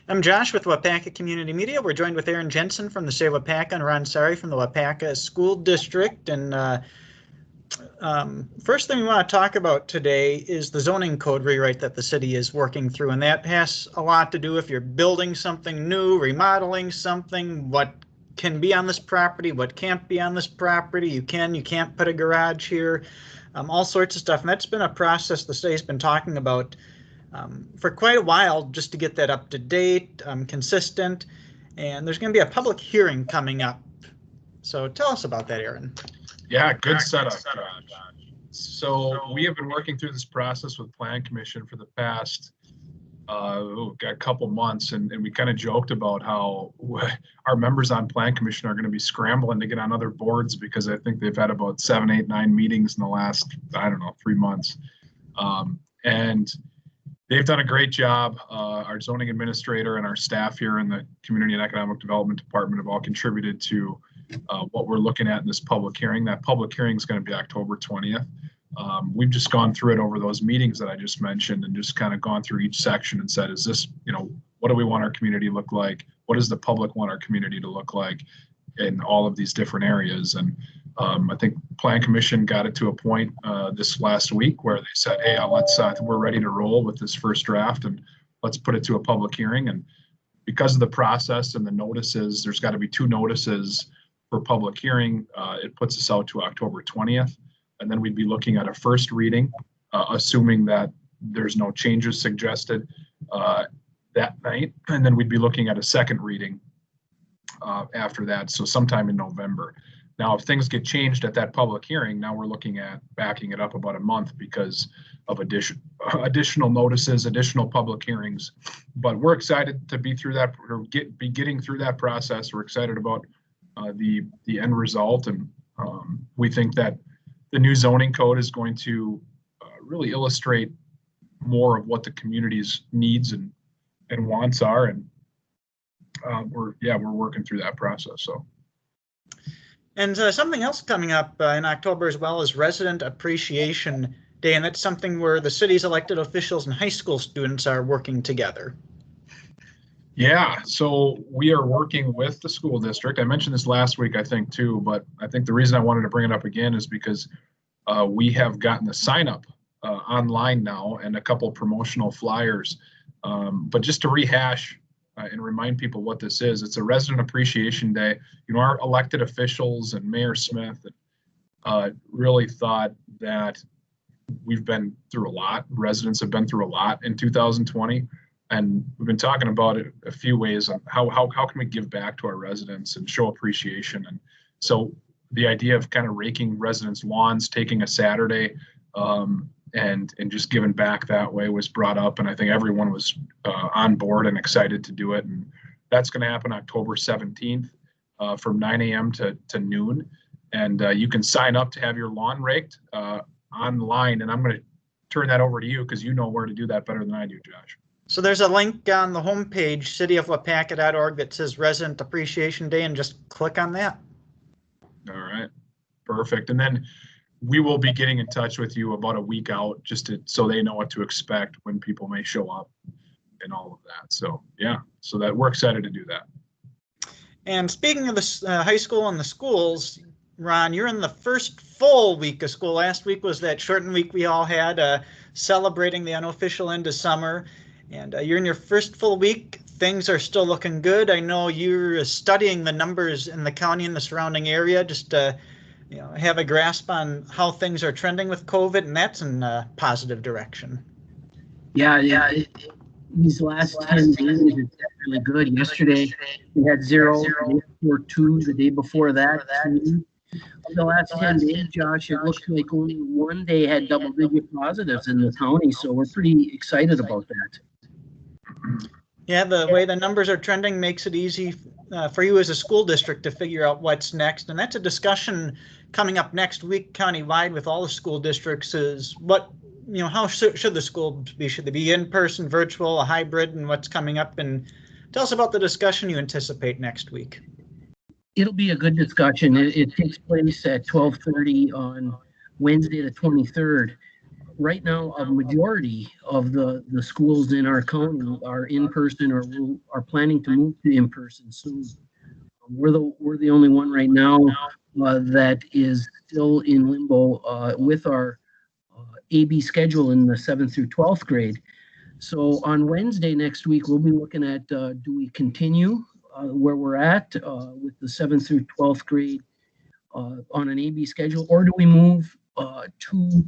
I'm Josh with Waupaca Community Media. We're joined with Aaron Jensen from the City of Waupaca and Ron Sari from the Waupaca School District. And first thing we want to talk about today is the zoning code rewrite that the city is working through. And that has a lot to do if you're building something new, remodeling something, what can be on this property, what can't be on this property. You can't put a garage here, all sorts of stuff. And that's been a process the city's been talking about for quite a while, just to get that up to date, consistent. And there's going to be a public hearing coming up. So tell us about that, Aaron. Yeah, good setup. So we have been working through this process with Plan Commission for the past a couple months, and we kind of joked about how our members on Plan Commission are going to be scrambling to get on other boards because I think they've had about 7, 8, 9 meetings in the last, 3 months. And they've done a great job. Our zoning administrator and our staff here in the Community and Economic Development Department have all contributed to what we're looking at in this public hearing. That public hearing is going to be October 20th. We've just gone through it over those meetings that I just mentioned and just kind of gone through each section and said, is this, what do we want our community to look like? What does the public want our community to look like in all of these different areas? And I think Plan Commission got it to a point this last week where they said, hey, we're ready to roll with this first draft and let's put it to a public hearing. And because of the process and the notices, there's got to be 2 notices for public hearing. It puts us out to October 20th. And then we'd be looking at a first reading, assuming that there's no changes suggested that night. And then we'd be looking at a second reading after that, so sometime in November. Now, if things get changed at that public hearing, now we're looking at backing it up about a month because of additional notices, additional public hearings. But we're excited to be through that, or be getting through that process. We're excited about the end result, and we think that the new zoning code is going to really illustrate more of what the community's needs and wants are, and we're working through that process. So. And something else coming up in October as well is Resident Appreciation Day, and that's something where the city's elected officials and high school students are working together. Yeah, so we are working with the school district. I mentioned this last week, I think, too, but I think the reason I wanted to bring it up again is because we have gotten the sign up online now and a couple of promotional flyers. But just to rehash and remind people what this is, it's a Resident Appreciation Day. Our elected officials and Mayor Smith really thought that we've been through a lot. Residents have been through a lot in 2020. And we've been talking about it a few ways on how can we give back to our residents and show appreciation. And so the idea of kind of raking residents' lawns, taking a Saturday and just giving back that way was brought up. And I think everyone was on board and excited to do it. And that's going to happen October 17th from 9 a.m. to noon. And you can sign up to have your lawn raked online. And I'm going to turn that over to you because you know where to do that better than I do, Josh. So there's a link on the homepage, cityofwaupaca.org, that says Resident Appreciation Day, and just click on that. All right, perfect. And then we will be getting in touch with you about a week out, so they know what to expect when people may show up and all of that. So yeah, so that we're excited to do that. And speaking of the high school and the schools, Ron, you're in the first full week of school. Last week was that shortened week we all had, celebrating the unofficial end of summer. And you're in your first full week. Things are still looking good. I know you're studying the numbers in the county and the surrounding area just to have a grasp on how things are trending with COVID, and that's in a positive direction. Yeah. These last 10 days have been really good. Yesterday we had 0, the day before 2, the day before that 2. Of the last 10 days, Josh, it looks like only one day had double-digit positives in the county, so we're pretty excited about that. Yeah, the way the numbers are trending makes it easy for you as a school district to figure out what's next. And that's a discussion coming up next week countywide with all the school districts is how should the schools be? Should they be in person, virtual, a hybrid, and what's coming up? And tell us about the discussion you anticipate next week. It'll be a good discussion. It takes place at 12:30 on Wednesday the 23rd. right now, a majority of the schools in our county are in person or are planning to move to in person soon. We're the only one right now that is still in limbo with our AB schedule in the 7th through 12th grade. So on Wednesday next week, we'll be looking at do we continue where we're at with the 7th through 12th grade on an AB schedule, or do we move to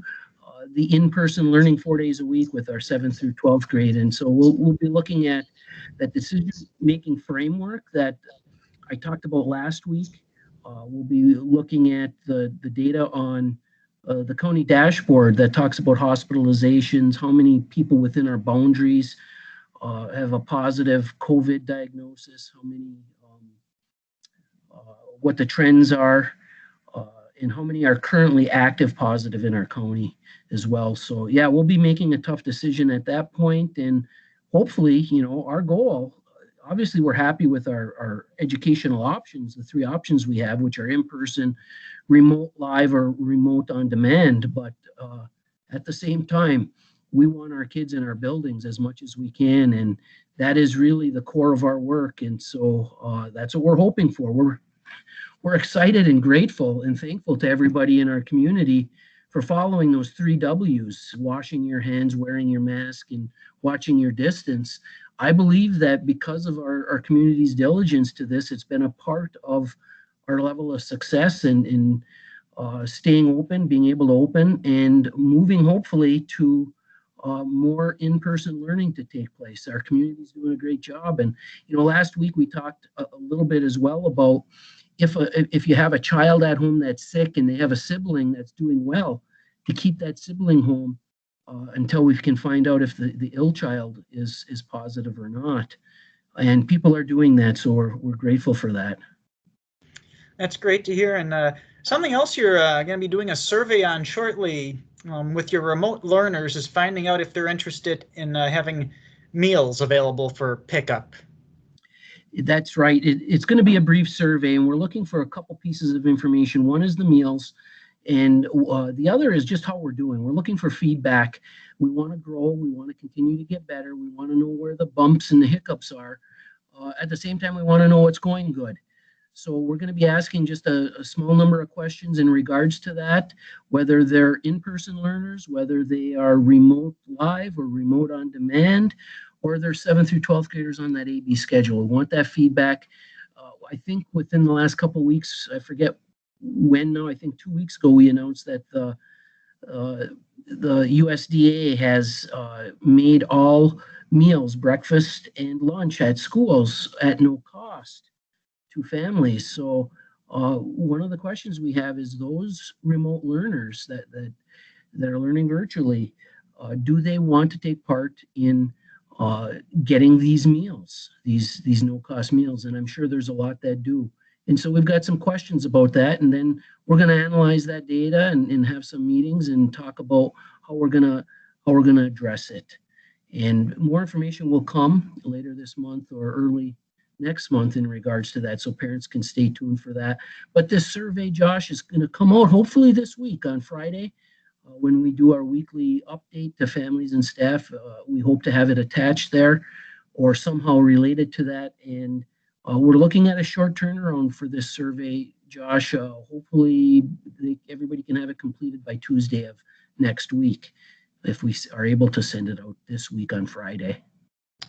the in-person learning 4 days a week with our 7th through 12th grade? And so we'll be looking at that decision-making framework that I talked about last week. We'll be looking at the data on the county dashboard that talks about hospitalizations, how many people within our boundaries have a positive COVID diagnosis, how many, what the trends are, and how many are currently active positive in our county as well. So yeah, we'll be making a tough decision at that point, and hopefully, our goal, obviously we're happy with our educational options, the 3 options we have, which are in-person, remote live, or remote on demand. But at the same time, we want our kids in our buildings as much as we can, and that is really the core of our work. And so that's what we're hoping for. We're excited and grateful and thankful to everybody in our community for following those 3 W's: washing your hands, wearing your mask, and watching your distance. I believe that because of our community's diligence to this, it's been a part of our level of success in staying open, being able to open, and moving hopefully to more in-person learning to take place. Our community is doing a great job. And last week we talked a little bit as well about if you have a child at home that's sick and they have a sibling that's doing well, to keep that sibling home until we can find out if the ill child is positive or not. And people are doing that, so we're grateful for that. That's great to hear. And something else you're going to be doing a survey on shortly with your remote learners is finding out if they're interested in having meals available for pickup. That's right. It's going to be a brief survey, and we're looking for a couple pieces of information. One is the meals, and the other is just how we're doing. We're looking for feedback. We want to grow. We want to continue to get better. We want to know where the bumps and the hiccups are. At the same time, we want to know what's going good. So we're going to be asking just a small number of questions in regards to that, whether they're in-person learners, whether they are remote live or remote on demand, or they're 7th through 12th graders on that AB schedule. We want that feedback. I think within the last couple of weeks, I forget when now, I think 2 weeks ago, we announced that the USDA has made all meals, breakfast and lunch at schools at no cost to families. So one of the questions we have is those remote learners that are learning virtually, do they want to take part in getting these meals, these no-cost meals? And I'm sure there's a lot that do. And so we've got some questions about that, and then we're going to analyze that data and have some meetings and talk about how we're going to address it. And more information will come later this month or early next month in regards to that, so parents can stay tuned for that. But this survey, Josh, is going to come out hopefully this week on Friday. When we do our weekly update to families and staff, we hope to have it attached there or somehow related to that. And we're looking at a short turnaround for this survey, Josh. Hopefully everybody can have it completed by Tuesday of next week, if we are able to send it out this week on Friday.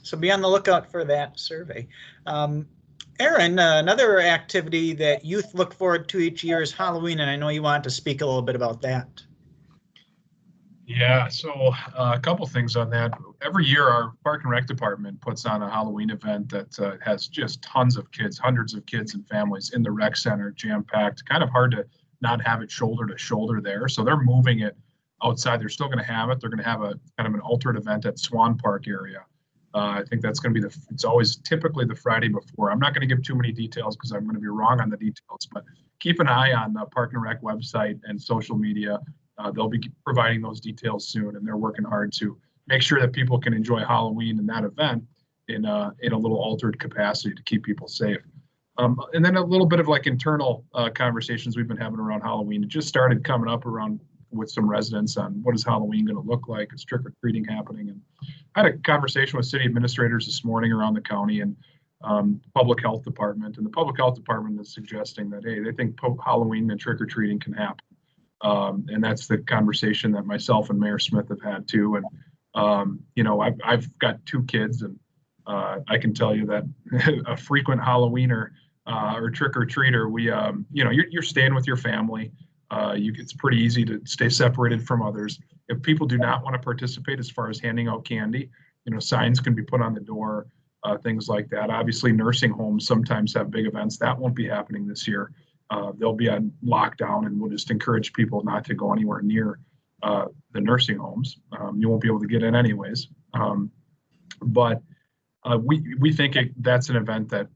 So be on the lookout for that survey. Aaron, another activity that youth look forward to each year is Halloween, and I know you want to speak a little bit about that. Yeah, so a couple things on that. Every year, our Park and Rec department puts on a Halloween event that has just tons of kids, hundreds of kids and families in the rec center, jam-packed. Kind of hard to not have it shoulder to shoulder there. So they're moving it outside. They're still going to have it. They're going to have a kind of an altered event at Swan Park area. I think that's going to be it's always typically the Friday before. I'm not going to give too many details because I'm going to be wrong on the details, but keep an eye on the Park and Rec website and social media. They'll be providing those details soon, and they're working hard to make sure that people can enjoy Halloween and that event in a little altered capacity to keep people safe. And then a little bit of like internal conversations we've been having around Halloween. It just started coming up around with some residents on what is Halloween going to look like. Is trick or treating happening? And I had a conversation with city administrators this morning around the county and public health department, and the public health department is suggesting that, hey, they think Halloween and trick or treating can happen. And that's the conversation that myself and Mayor Smith have had too. And I've got 2 kids, and I can tell you that a frequent Halloweener or trick or treater, you're staying with your family. It's pretty easy to stay separated from others. If people do not want to participate as far as handing out candy, signs can be put on the door, things like that. Obviously, nursing homes sometimes have big events. That won't be happening this year. They'll be on lockdown, and we'll just encourage people not to go anywhere near the nursing homes. You won't be able to get in anyways. But we think that's an event that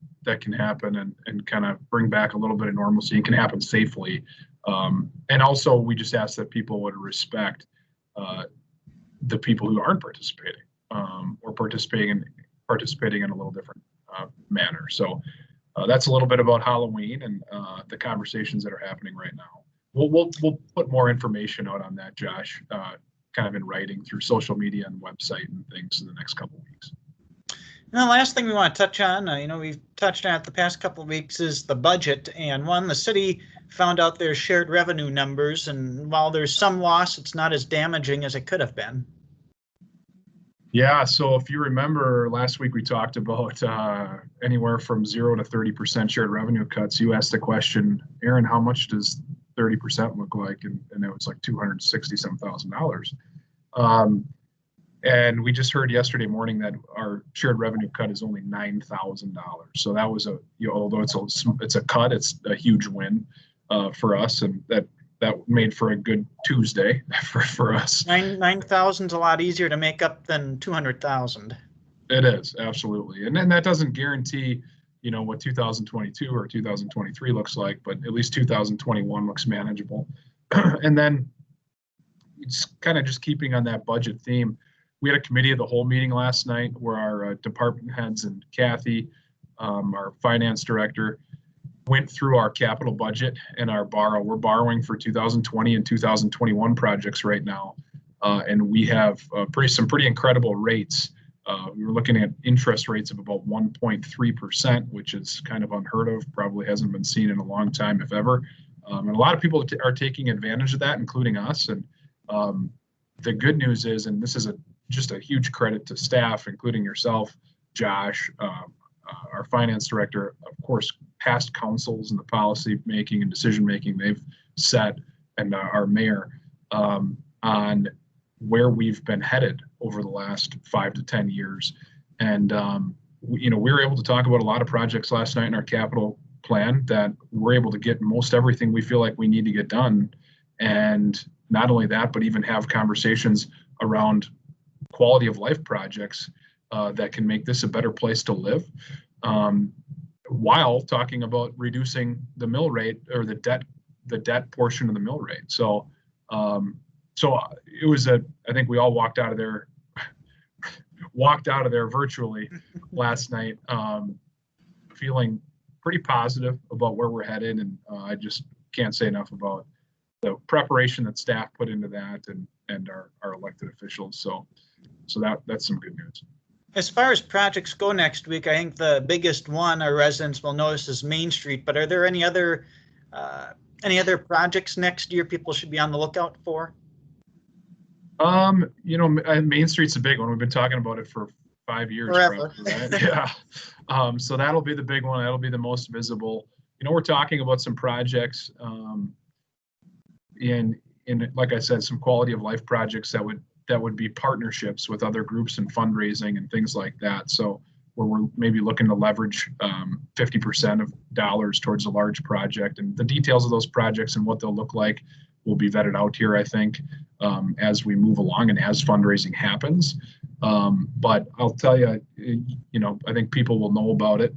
can happen and kind of bring back a little bit of normalcy and can happen safely. And also, we just ask that people would respect the people who aren't participating or participating in a little different manner. So that's a little bit about Halloween and the conversations that are happening right now. We'll put more information out on that, Josh, kind of in writing through social media and website and things in the next couple of weeks. And the last thing we want to touch on, we've touched on it the past couple of weeks, is the budget. And the city found out their shared revenue numbers, and while there's some loss, it's not as damaging as it could have been. Yeah, so if you remember last week, we talked about anywhere from 0 to 30% shared revenue cuts. You asked the question, Aaron, how much does 30% look like? And it was like $267,000. And we just heard yesterday morning that our shared revenue cut is only $9,000. So that was although it's a cut, it's a huge win for us, and that made for a good Tuesday for us. 9,000 is a lot easier to make up than 200,000. It is, absolutely. And then that doesn't guarantee, what 2022 or 2023 looks like, but at least 2021 looks manageable. And then it's kind of just keeping on that budget theme. We had a committee of the whole meeting last night where our department heads and Kathy, our finance director, went through our capital budget and our borrow. We're borrowing for 2020 and 2021 projects right now. And we have some pretty incredible rates. We were looking at interest rates of about 1.3%, which is kind of unheard of, probably hasn't been seen in a long time, if ever. And a lot of people are taking advantage of that, including us. And the good news is, and this is just a huge credit to staff, including yourself, Josh, our finance director, of course, past councils and the policy making and decision making they've set, and our mayor on where we've been headed over the last 5 to 10 years. And we were able to talk about a lot of projects last night in our capital plan that we're able to get most everything we feel like we need to get done. And not only that, but even have conversations around quality of life projects that can make this a better place to live, while talking about reducing the mill rate or the debt portion of the mill rate. So it was I think we all walked out of there virtually last night, feeling pretty positive about where we're headed. And I just can't say enough about the preparation that staff put into that and our elected officials. So that's some good news. As far as projects go next week, I think the biggest one our residents will notice is Main Street. But are there any other projects next year people should be on the lookout for? Main Street's a big one. We've been talking about it for 5 years. Forever. Probably, right? Yeah. So that'll be the big one. That'll be the most visible. We're talking about some projects in like I said, some quality of life projects that would be partnerships with other groups and fundraising and things like that. So where we're maybe looking to leverage 50% of dollars towards a large project, and the details of those projects and what they'll look like will be vetted out here, I think, as we move along and as fundraising happens. But I'll tell you, I think people will know about it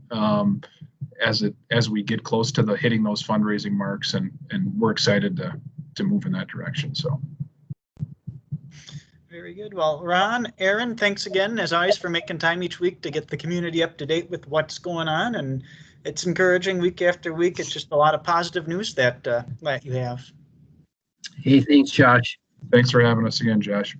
as we get close to hitting those fundraising marks, and we're excited to move in that direction. So. Very good. Well, Ron, Aaron, thanks again, as always, for making time each week to get the community up to date with what's going on. And it's encouraging week after week. It's just a lot of positive news that you have. Hey, thanks, Josh. Thanks for having us again, Josh.